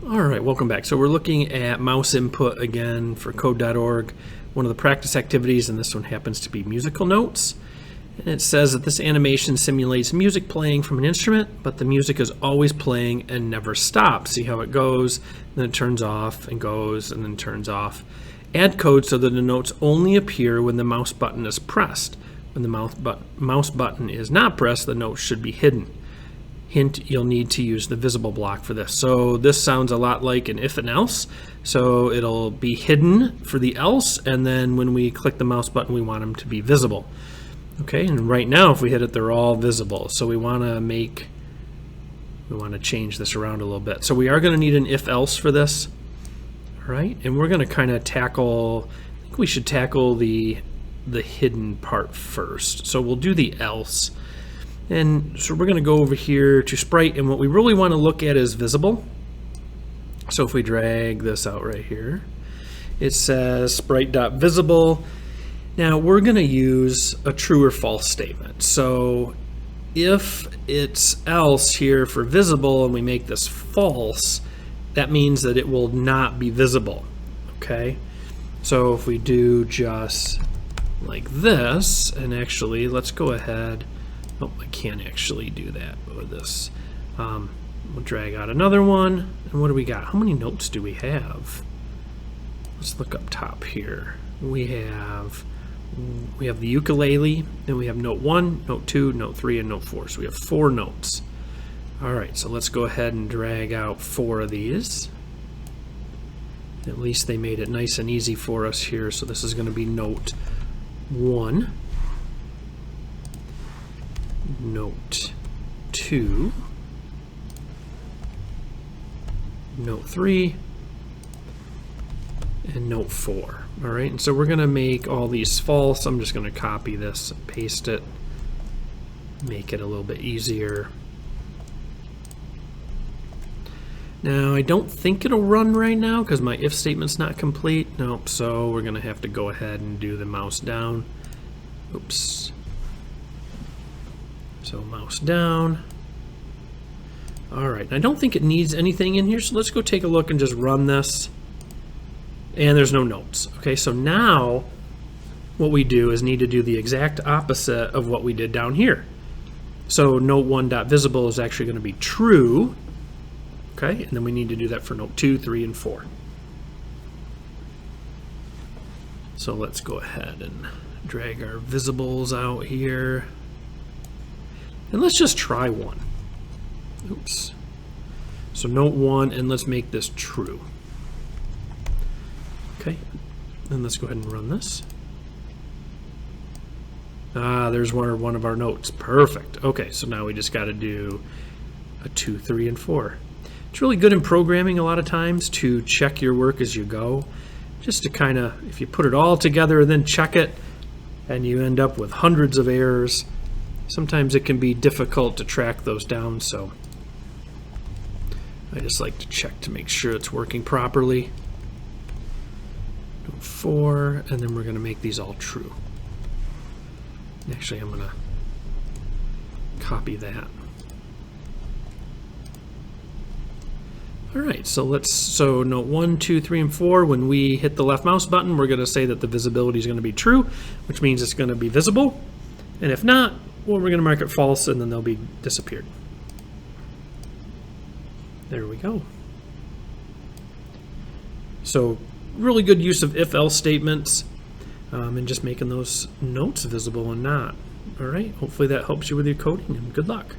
All right, welcome back. So we're looking at mouse input again for code.org. One of the practice activities, and this one happens to be musical notes. And it says that this animation simulates music playing from an instrument, but the music is always playing and never stops. See how it goes, then it turns off and goes and then turns off. Add code so that the notes only appear when the mouse button is pressed. When the mouse button is not pressed, the notes should be hidden. Hint, you'll need to use the visible block for this. So this sounds a lot like an if and else. So it'll be hidden for the else, and then when we click the mouse button, we want them to be visible. Okay, and right now if we hit it, they're all visible. So we want to change this around a little bit. So we are going to need an if else for this. All right, and we're going to kind of tackle, I think we should tackle the hidden part first. So we'll do the else. And so we're going to go over here to sprite, and what we really want to look at is visible. So if we drag this out right here, it says sprite.visible. Now we're going to use a true or false statement. So if it's else here for visible and we make this false, that means that it will not be visible. Okay, so if we do just like this, and actually let's go ahead. Oh, I can't actually do that with this. We'll drag out another one. And what do we got? How many notes do we have? Let's look up top here. We have the ukulele, then we have note 1, note 2, note 3, and note 4. So we have 4 notes. All right, so let's go ahead and drag out 4 of these. At least they made it nice and easy for us here. So this is going to be note 1. Note 2, note 3, and note 4. All right, and so we're going to make all these false. I'm just going to copy this and paste it, make it a little bit easier. Now, I don't think it'll run right now because my if statement's not complete. Nope, so we're going to have to go ahead and do the mouse down. Oops. So mouse down. All right, I don't think it needs anything in here, so let's go take a look and just run this. And there's no notes. Okay, so now what we do is need to do the exact opposite of what we did down here. So note 1.visible is actually going to be true. Okay, and then we need to do that for note 2, 3, and 4. So let's go ahead and drag our visibles out here. And let's just try one. Oops. So note 1, and let's make this true. Okay, and let's go ahead and run this. There's one of our notes. Perfect. Okay, so now we just got to do a 2, 3, and 4. It's really good in programming a lot of times to check your work as you go. Just to kind of, if you put it all together and then check it, and you end up with hundreds of errors, sometimes it can be difficult to track those down, so I just like to check to make sure it's working properly. Note 4, and then we're going to make these all true. Actually, I'm going to copy that. All right, so note 1, 2, 3, and 4, when we hit the left mouse button, we're going to say that the visibility is going to be true, which means it's going to be visible. And if not, well, we're going to mark it false, and then they'll be disappeared. There we go. So really good use of if-else statements and just making those notes visible and not. All right, hopefully that helps you with your coding, and good luck.